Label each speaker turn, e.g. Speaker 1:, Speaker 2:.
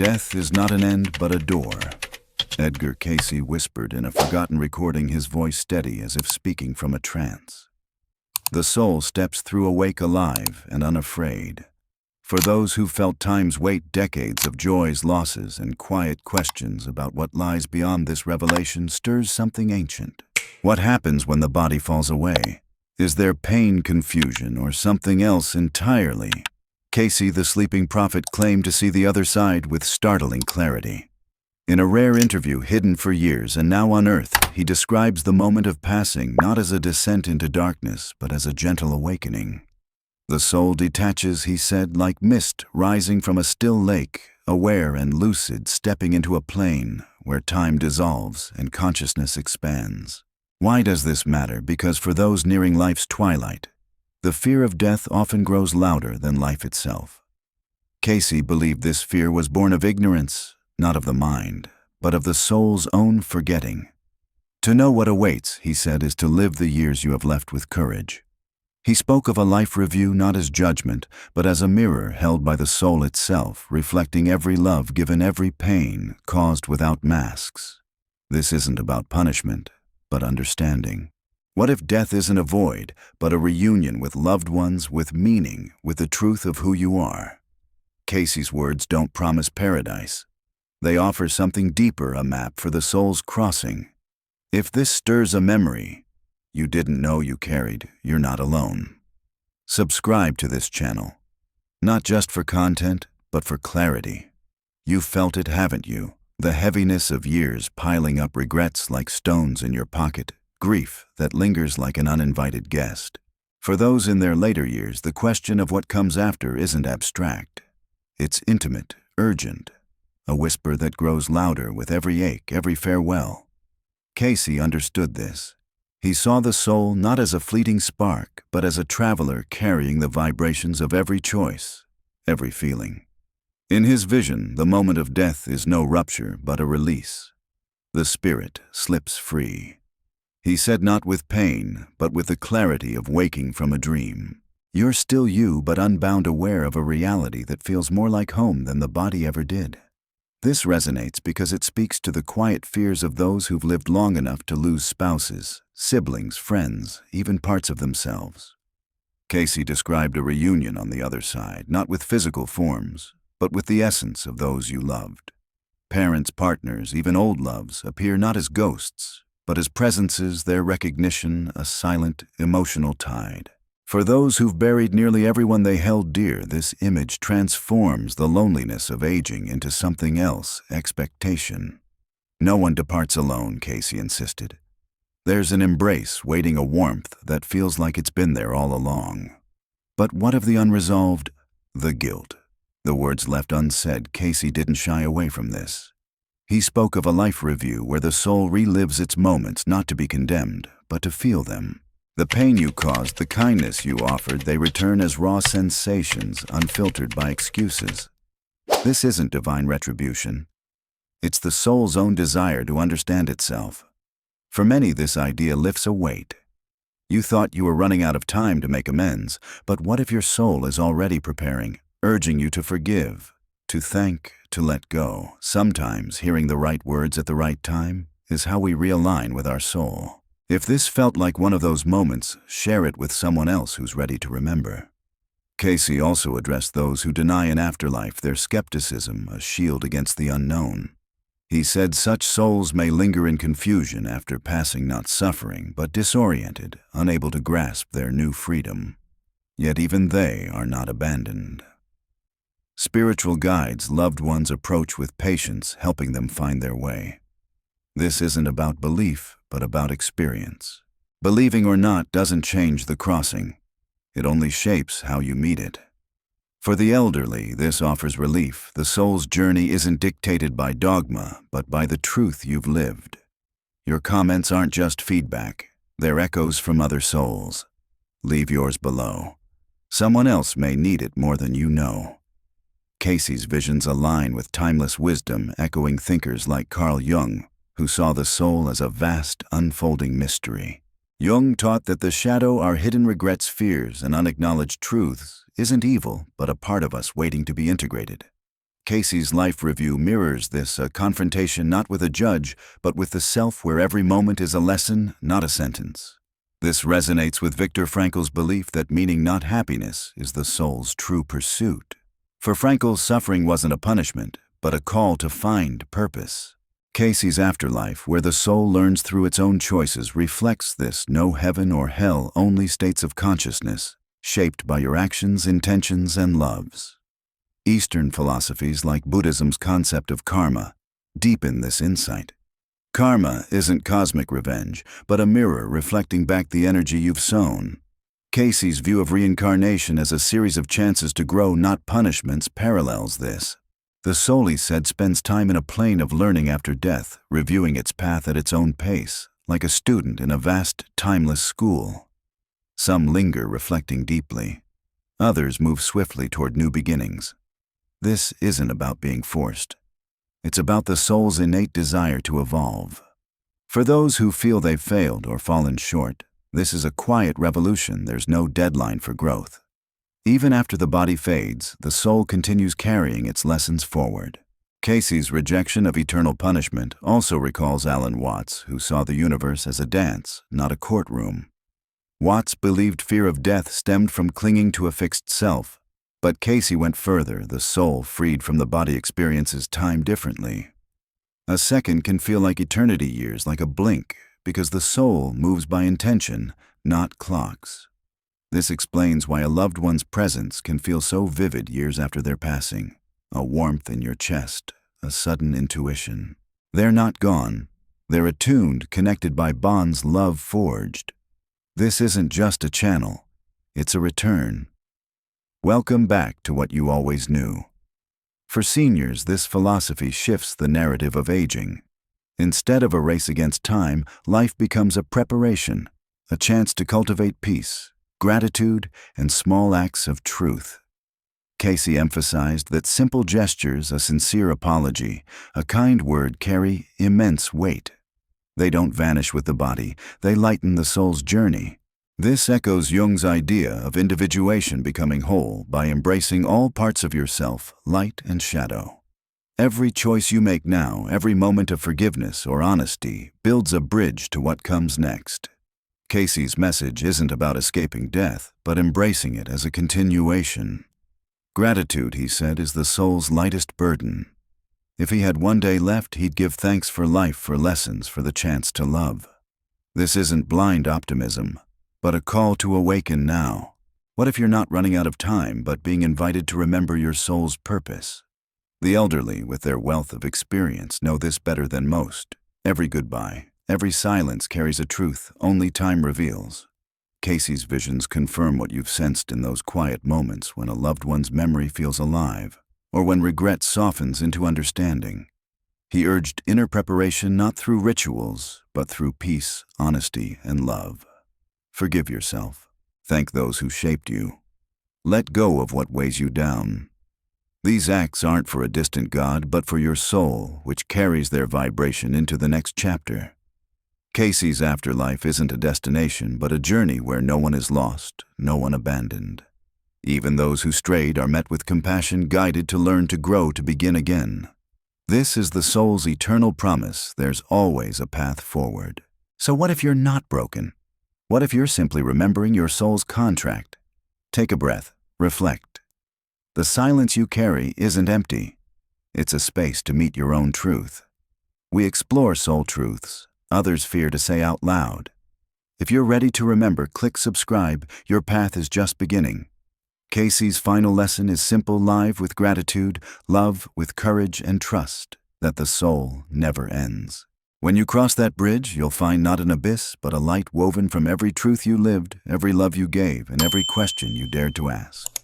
Speaker 1: Death is not an end but a door, Edgar Cayce whispered in a forgotten recording, his voice steady as if speaking from a trance. The soul steps through awake alive and unafraid. For those who felt time's weight, decades of joys, losses, and quiet questions about what lies beyond this revelation stirs something ancient. What happens when the body falls away? Is there pain, confusion, or something else entirely? Cayce, the sleeping prophet, claimed to see the other side with startling clarity. In a rare interview hidden for years and now unearthed, he describes the moment of passing not as a descent into darkness, but as a gentle awakening. The soul detaches, he said, like mist rising from a still lake, aware and lucid, stepping into a plane where time dissolves and consciousness expands. Why does this matter? Because for those nearing life's twilight, the fear of death often grows louder than life itself. Cayce believed this fear was born of ignorance, not of the mind, but of the soul's own forgetting. To know what awaits, he said, is to live the years you have left with courage. He spoke of a life review not as judgment, but as a mirror held by the soul itself, reflecting every love given, every pain caused without masks. This isn't about punishment, but understanding. What if death isn't a void, but a reunion with loved ones, with meaning, with the truth of who you are? Cayce's words don't promise paradise. They offer something deeper, a map for the soul's crossing. If this stirs a memory you didn't know you carried, you're not alone. Subscribe to this channel, not just for content, but for clarity. You've felt it, haven't you? The heaviness of years piling up, regrets like stones in your pocket, grief that lingers like an uninvited guest. For those in their later years, the question of what comes after isn't abstract. It's intimate, urgent, a whisper that grows louder with every ache, every farewell. Cayce understood this. He saw the soul not as a fleeting spark, but as a traveler carrying the vibrations of every choice, every feeling. In his vision, the moment of death is no rupture, but a release. The spirit slips free. He said, not with pain, but with the clarity of waking from a dream. You're still you, but unbound, aware of a reality that feels more like home than the body ever did. This resonates because it speaks to the quiet fears of those who've lived long enough to lose spouses, siblings, friends, even parts of themselves. Cayce described a reunion on the other side, not with physical forms, but with the essence of those you loved. Parents, partners, even old loves appear not as ghosts, but as presences, their recognition a silent, emotional tide. For those who've buried nearly everyone they held dear, this image transforms the loneliness of aging into something else, expectation. No one departs alone, Cayce insisted. There's an embrace waiting, a warmth that feels like it's been there all along. But what of the unresolved? The guilt. The words left unsaid, Cayce didn't shy away from this. He spoke of a life review where the soul relives its moments, not to be condemned, but to feel them. The pain you caused, the kindness you offered, they return as raw sensations, unfiltered by excuses. This isn't divine retribution. It's the soul's own desire to understand itself. For many, this idea lifts a weight. You thought you were running out of time to make amends, but what if your soul is already preparing, urging you to forgive, to thank, to let go? Sometimes hearing the right words at the right time is how we realign with our soul. If this felt like one of those moments, share it with someone else who's ready to remember. Cayce also addressed those who deny an afterlife, their skepticism, a shield against the unknown. He said such souls may linger in confusion after passing, not suffering, but disoriented, unable to grasp their new freedom. Yet even they are not abandoned. Spiritual guides loved ones approach with patience, helping them find their way. This isn't about belief, but about experience. Believing or not doesn't change the crossing. It only shapes how you meet it. For the elderly, this offers relief. The soul's journey isn't dictated by dogma, but by the truth you've lived. Your comments aren't just feedback. They're echoes from other souls. Leave yours below. Someone else may need it more than you know. Cayce's visions align with timeless wisdom, echoing thinkers like Carl Jung, who saw the soul as a vast, unfolding mystery. Jung taught that the shadow, our hidden regrets, fears, and unacknowledged truths, isn't evil, but a part of us waiting to be integrated. Cayce's life review mirrors this, a confrontation not with a judge, but with the self, where every moment is a lesson, not a sentence. This resonates with Viktor Frankl's belief that meaning, not happiness, is the soul's true pursuit. For Frankl, suffering wasn't a punishment, but a call to find purpose. Cayce's Afterlife, where the soul learns through its own choices, reflects this: no heaven or hell, only states of consciousness, shaped by your actions, intentions, and loves. Eastern philosophies, like Buddhism's concept of karma, deepen this insight. Karma isn't cosmic revenge, but a mirror reflecting back the energy you've sown. Cayce's view of reincarnation as a series of chances to grow, not punishments, parallels this. The soul, he said, spends time in a plane of learning after death, reviewing its path at its own pace, like a student in a vast, timeless school. Some linger, reflecting deeply. Others move swiftly toward new beginnings. This isn't about being forced. It's about the soul's innate desire to evolve. For those who feel they've failed or fallen short, this is a quiet revolution. There's no deadline for growth. Even after the body fades, the soul continues carrying its lessons forward. Cayce's rejection of eternal punishment also recalls Alan Watts, who saw the universe as a dance, not a courtroom. Watts believed fear of death stemmed from clinging to a fixed self, but Cayce went further. The soul, freed from the body, experiences time differently. A second can feel like eternity years, like a blink, because the soul moves by intention, not clocks. This explains why a loved one's presence can feel so vivid years after their passing. A warmth in your chest, a sudden intuition. They're not gone. They're attuned, connected by bonds love forged. This isn't just a channel. It's a return. Welcome back to what you always knew. For seniors, this philosophy shifts the narrative of aging. Instead of a race against time, life becomes a preparation, a chance to cultivate peace, gratitude, and small acts of truth. Cayce emphasized that simple gestures, a sincere apology, a kind word, carry immense weight. They don't vanish with the body, they lighten the soul's journey. This echoes Jung's idea of individuation becoming whole by embracing all parts of yourself, light and shadow. Every choice you make now, every moment of forgiveness or honesty, builds a bridge to what comes next. Cayce's message isn't about escaping death, but embracing it as a continuation. Gratitude, he said, is the soul's lightest burden. If he had one day left, he'd give thanks for life, for lessons, for the chance to love. This isn't blind optimism, but a call to awaken now. What if you're not running out of time, but being invited to remember your soul's purpose? The elderly, with their wealth of experience, know this better than most. Every goodbye, every silence carries a truth only time reveals. Cayce's visions confirm what you've sensed in those quiet moments when a loved one's memory feels alive, or when regret softens into understanding. He urged inner preparation not through rituals, but through peace, honesty, and love. Forgive yourself. Thank those who shaped you. Let go of what weighs you down. These acts aren't for a distant God, but for your soul, which carries their vibration into the next chapter. Cayce's Afterlife isn't a destination, but a journey where no one is lost, no one abandoned. Even those who strayed are met with compassion, guided to learn, to grow, to begin again. This is the soul's eternal promise. There's always a path forward. So what if you're not broken? What if you're simply remembering your soul's contract? Take a breath, reflect. The silence you carry isn't empty. It's a space to meet your own truth. We explore soul truths others fear to say out loud. If you're ready to remember, click subscribe. Your path is just beginning. Cayce's final lesson is simple: live with gratitude, love with courage, and trust that the soul never ends. When you cross that bridge, you'll find not an abyss, but a light woven from every truth you lived, every love you gave, and every question you dared to ask.